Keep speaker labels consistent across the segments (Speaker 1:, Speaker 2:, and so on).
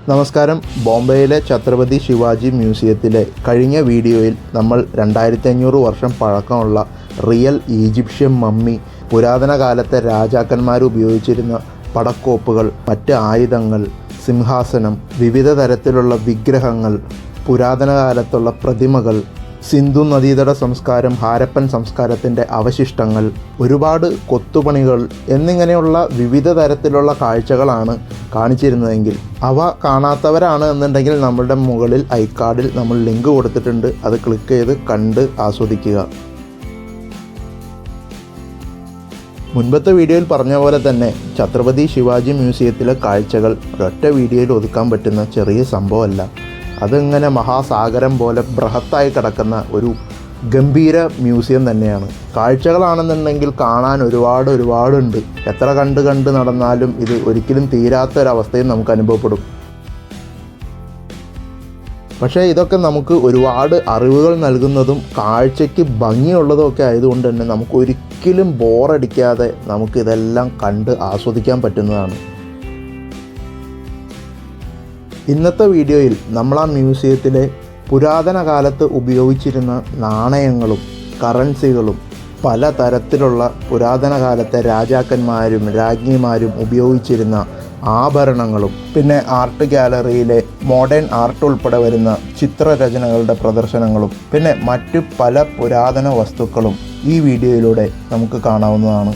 Speaker 1: നമസ്കാരം. ബോംബെയിലെ ഛത്രപതി ശിവാജി മ്യൂസിയത്തിലെ കഴിഞ്ഞ വീഡിയോയിൽ നമ്മൾ 2500 വർഷം പഴക്കമുള്ള റിയൽ ഈജിപ്ഷ്യൻ മമ്മി, പുരാതന കാലത്തെ രാജാക്കന്മാർ ഉപയോഗിച്ചിരുന്ന പടക്കോപ്പുകൾ, മറ്റ് ആയുധങ്ങൾ, സിംഹാസനം, വിവിധ തരത്തിലുള്ള വിഗ്രഹങ്ങൾ, പുരാതന കാലത്തുള്ള പ്രതിമകൾ, സിന്ധു നദീതട സംസ്കാരം, ഹാരപ്പൻ സംസ്കാരത്തിൻ്റെ അവശിഷ്ടങ്ങൾ, ഒരുപാട് കൊത്തുപണികൾ എന്നിങ്ങനെയുള്ള വിവിധ തരത്തിലുള്ള കാഴ്ചകളാണ് കാണിച്ചിരുന്നതെങ്കിൽ അവ കാണാത്തവരാണ് എന്നുണ്ടെങ്കിൽ നമ്മളുടെ മുകളിൽ ഐക്കാർഡിൽ നമ്മൾ ലിങ്ക് കൊടുത്തിട്ടുണ്ട്. അത് ക്ലിക്ക് ചെയ്ത് കണ്ട് ആസ്വദിക്കുക. മുൻപത്തെ വീഡിയോയിൽ പറഞ്ഞ പോലെ തന്നെ ഛത്രപതി ശിവാജി മ്യൂസിയത്തിലെ കാഴ്ചകൾ ഒരൊറ്റ വീഡിയോയിൽ ഒതുക്കാൻ പറ്റുന്ന ചെറിയ സംഭവമല്ല. അതിങ്ങനെ മഹാസാഗരം പോലെ ബൃഹത്തായി കിടക്കുന്ന ഒരു ഗംഭീര മ്യൂസിയം തന്നെയാണ്. കാഴ്ചകളാണെന്നുണ്ടെങ്കിൽ കാണാൻ ഒരുപാടുണ്ട്. എത്ര കണ്ട് നടന്നാലും ഇത് ഒരിക്കലും തീരാത്തൊരവസ്ഥയും നമുക്ക് അനുഭവപ്പെടും. പക്ഷേ ഇതൊക്കെ നമുക്ക് ഒരുപാട് അറിവുകൾ നൽകുന്നതും കാഴ്ചയ്ക്ക് ഭംഗിയുള്ളതും ഒക്കെ ആയതുകൊണ്ട് തന്നെ നമുക്ക് ഒരിക്കലും ബോറടിക്കാതെ നമുക്കിതെല്ലാം കണ്ട് ആസ്വദിക്കാൻ പറ്റുന്നതാണ്. ഇന്നത്തെ വീഡിയോയിൽ നമ്മൾ ആ മ്യൂസിയത്തിലെ പുരാതന കാലത്ത് ഉപയോഗിച്ചിരുന്ന നാണയങ്ങളും കറൻസികളും, പല തരത്തിലുള്ള പുരാതന കാലത്തെ രാജാക്കന്മാരും രാജ്ഞിമാരും ഉപയോഗിച്ചിരുന്ന ആഭരണങ്ങളും, പിന്നെ ആർട്ട് ഗാലറിയിലെ മോഡേൺ ആർട്ട് ഉൾപ്പെടെ വരുന്ന ചിത്രരചനകളുടെ പ്രദർശനങ്ങളും, പിന്നെ മറ്റു പല പുരാതന വസ്തുക്കളും ഈ വീഡിയോയിലൂടെ നമുക്ക് കാണാവുന്നതാണ്.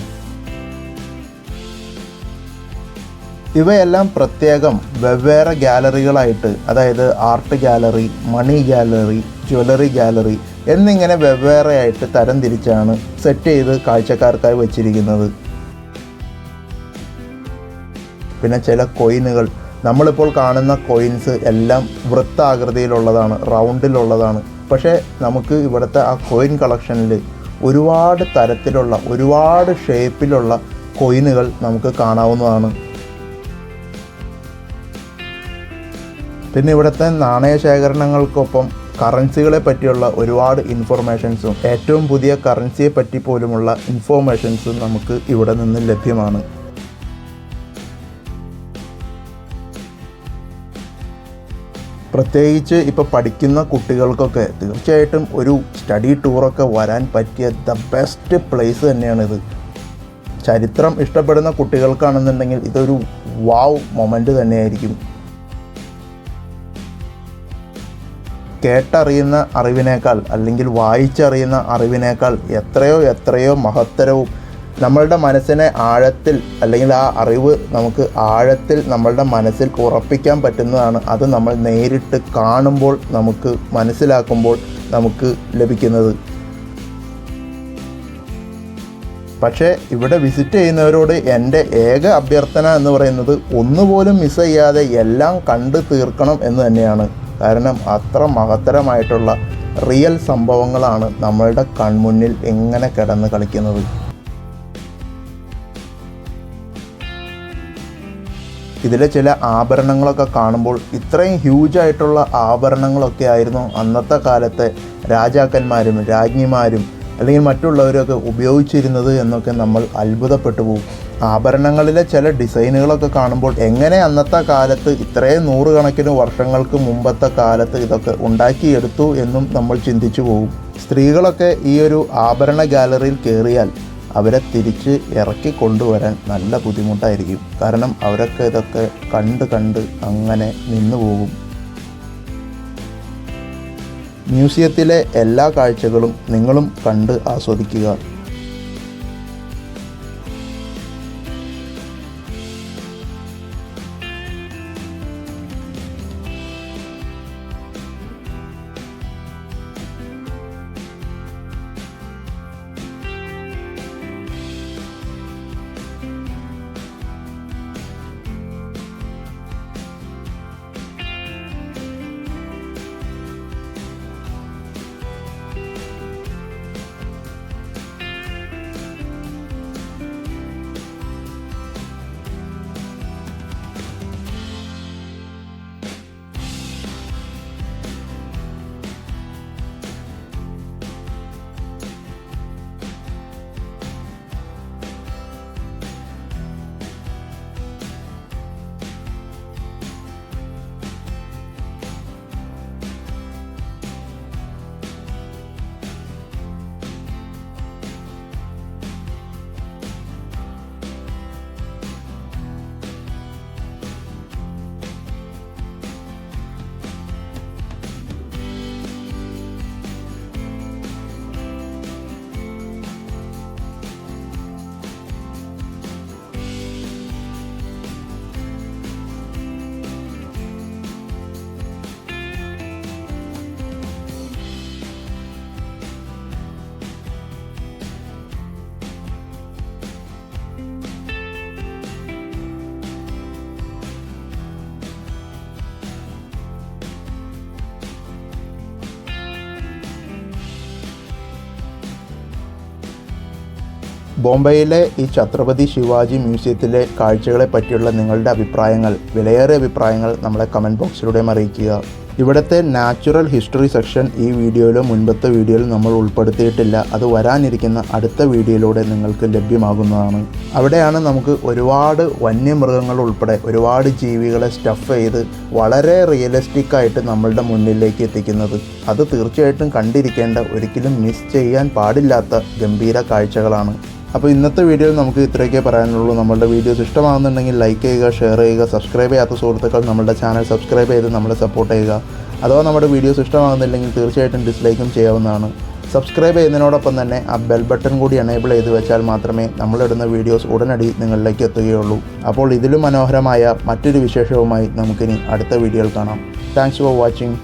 Speaker 1: ഇവയെല്ലാം പ്രത്യേകം വെവ്വേറെ ഗാലറികളായിട്ട്, അതായത് ആർട്ട് ഗാലറി, മണി ഗാലറി, ജ്വല്ലറി ഗാലറി എന്നിങ്ങനെ വെവ്വേറെയായിട്ട് തരം തിരിച്ചാണ് സെറ്റ് ചെയ്ത് കാഴ്ചക്കാർക്കായി വച്ചിരിക്കുന്നത്. പിന്നെ ചില കോയിനുകൾ, നമ്മളിപ്പോൾ കാണുന്ന കോയിൻസ് എല്ലാം വൃത്താകൃതിയിലുള്ളതാണ്, റൗണ്ടിലുള്ളതാണ്. പക്ഷേ നമുക്ക് ഇവിടുത്തെ ആ കോയിൻ കളക്ഷനിൽ ഒരുപാട് തരത്തിലുള്ള, ഒരുപാട് ഷേപ്പിലുള്ള കോയിനുകൾ നമുക്ക് കാണാവുന്നതാണ്. പിന്നെ ഇവിടുത്തെ നാണയ ശേഖരണങ്ങൾക്കൊപ്പം കറൻസികളെ പറ്റിയുള്ള ഒരുപാട് ഇൻഫോർമേഷൻസും, ഏറ്റവും പുതിയ കറൻസിയെ പറ്റി പോലുമുള്ള ഇൻഫോർമേഷൻസും നമുക്ക് ഇവിടെ നിന്ന് ലഭ്യമാണ്. പ്രത്യേകിച്ച് ഇപ്പോൾ പഠിക്കുന്ന കുട്ടികൾക്കൊക്കെ തീർച്ചയായിട്ടും ഒരു സ്റ്റഡി ടൂറൊക്കെ വരാൻ പറ്റിയ ദ ബെസ്റ്റ് പ്ലേസ് തന്നെയാണിത്. ചരിത്രം ഇഷ്ടപ്പെടുന്ന കുട്ടികൾക്കാണെന്നുണ്ടെങ്കിൽ ഇതൊരു വാവ് മൊമെൻ്റ് തന്നെയായിരിക്കും. കേട്ടറിയുന്ന അറിവിനേക്കാൾ, അല്ലെങ്കിൽ വായിച്ചറിയുന്ന അറിവിനേക്കാൾ എത്രയോ മഹത്തരവും, നമ്മളുടെ മനസ്സിനെ ആഴത്തിൽ, അല്ലെങ്കിൽ ആ അറിവ് നമുക്ക് ആഴത്തിൽ നമ്മളുടെ മനസ്സിൽ ഉറപ്പിക്കാൻ പറ്റുന്നതാണ്. അത് നമ്മൾ നേരിട്ട് കാണുമ്പോൾ, നമുക്ക് മനസ്സിലാക്കുമ്പോൾ നമുക്ക് ലഭിക്കുന്നത്. പക്ഷേ ഇവിടെ വിസിറ്റ് ചെയ്യുന്നവരോട് എൻ്റെ ഏക അഭ്യർത്ഥന എന്ന് പറയുന്നത് ഒന്നുപോലും മിസ് ചെയ്യാതെ എല്ലാം കണ്ട് തീർക്കണം എന്ന് തന്നെയാണ്. കാരണം അത്ര മഹത്തരമായിട്ടുള്ള റിയൽ സംഭവങ്ങളാണ് നമ്മളുടെ കൺമുന്നിൽ എങ്ങനെ കിടന്ന് കളിക്കുന്നത്. ഇതിലെ ചില ആഭരണങ്ങളൊക്കെ കാണുമ്പോൾ ഇത്രയും ഹ്യൂജായിട്ടുള്ള ആഭരണങ്ങളൊക്കെ ആയിരുന്നു അന്നത്തെ കാലത്തെ രാജാക്കന്മാരും രാജ്ഞിമാരും അല്ലെങ്കിൽ മറ്റുള്ളവരൊക്കെ ഉപയോഗിച്ചിരുന്നത് എന്നൊക്കെ നമ്മൾ അത്ഭുതപ്പെട്ടു പോകും. ആഭരണങ്ങളിലെ ചില ഡിസൈനുകളൊക്കെ കാണുമ്പോൾ എങ്ങനെ അന്നത്തെ കാലത്ത് ഇത്രയും നൂറുകണക്കിന് വർഷങ്ങൾക്ക് മുമ്പത്തെ കാലത്ത് ഇതൊക്കെ ഉണ്ടാക്കിയെടുത്തു എന്നും നമ്മൾ ചിന്തിച്ചു പോകും. സ്ത്രീകളൊക്കെ ഈ ഒരു ആഭരണ ഗാലറിയിൽ കയറിയാൽ അവരെ തിരിച്ച് ഇറക്കി കൊണ്ടുവരാൻ നല്ല ബുദ്ധിമുട്ടായിരിക്കും. കാരണം അവരൊക്കെ ഇതൊക്കെ കണ്ട് അങ്ങനെ നിന്നു പോകും. മ്യൂസിയത്തിലെ എല്ലാ കാഴ്ചകളും നിങ്ങളും കണ്ട് ആസ്വദിക്കുക. ബോംബെയിലെ ഈ ഛത്രപതി ശിവാജി മ്യൂസിയത്തിലെ കാഴ്ചകളെ പറ്റിയുള്ള നിങ്ങളുടെ അഭിപ്രായങ്ങൾ, വിലയേറിയ അഭിപ്രായങ്ങൾ നമ്മളെ കമൻറ്റ് ബോക്സിലൂടെ അറിയിക്കുക. ഇവിടുത്തെ നാച്ചുറൽ ഹിസ്റ്ററി സെക്ഷൻ ഈ വീഡിയോയിലോ മുൻപത്തെ വീഡിയോയിലും നമ്മൾ ഉൾപ്പെടുത്തിയിട്ടില്ല. അത് വരാനിരിക്കുന്ന അടുത്ത വീഡിയോയിലൂടെ നിങ്ങൾക്ക് ലഭ്യമാകുന്നതാണ്. അവിടെയാണ് നമുക്ക് ഒരുപാട് വന്യമൃഗങ്ങൾ ഉൾപ്പെടെ ഒരുപാട് ജീവികളെ സ്റ്റഫ് ചെയ്ത് വളരെ റിയലിസ്റ്റിക് ആയിട്ട് നമ്മളുടെ മുന്നിലേക്ക് എത്തിക്കുന്നത്. അത് തീർച്ചയായിട്ടും കണ്ടിരിക്കേണ്ട, ഒരിക്കലും മിസ് ചെയ്യാൻ പാടില്ലാത്ത ഗംഭീര കാഴ്ചകളാണ്. അപ്പോൾ ഇന്നത്തെ വീഡിയോയിൽ നമുക്ക് ഇത്രയൊക്കെ പറയാനുള്ളൂ. നമ്മളുടെ വീഡിയോസ് ഇഷ്ടമാകുന്നുണ്ടെങ്കിൽ ലൈക്ക് ചെയ്യുക, ഷെയർ ചെയ്യുക. സബ്സ്ക്രൈബ് ചെയ്യാത്ത സുഹൃത്തുക്കൾ നമ്മുടെ ചാനൽ സബ്സ്ക്രൈബ് ചെയ്ത് നമ്മളെ സപ്പോർട്ട് ചെയ്യുക. അഥവാ നമ്മുടെ വീഡിയോസ് ഇഷ്ടമാകുന്നില്ലെങ്കിൽ തീർച്ചയായിട്ടും ഡിസ്ലൈക്കും ചെയ്യാവുന്നതാണ്. സബ്സ്ക്രൈബ് ചെയ്യുന്നതിനോടൊപ്പം തന്നെ ആ ബെൽ ബട്ടൺ കൂടി എനേബിൾ ചെയ്ത് വെച്ചാൽ മാത്രമേ നമ്മളിടുന്ന വീഡിയോസ് ഉടനടി നിങ്ങളിലേക്ക് എത്തുകയുള്ളൂ. അപ്പോൾ ഇതിലും മനോഹരമായ മറ്റൊരു വിശേഷവുമായി നമുക്കിനി അടുത്ത വീഡിയോയിൽ കാണാം. Thanks for watching.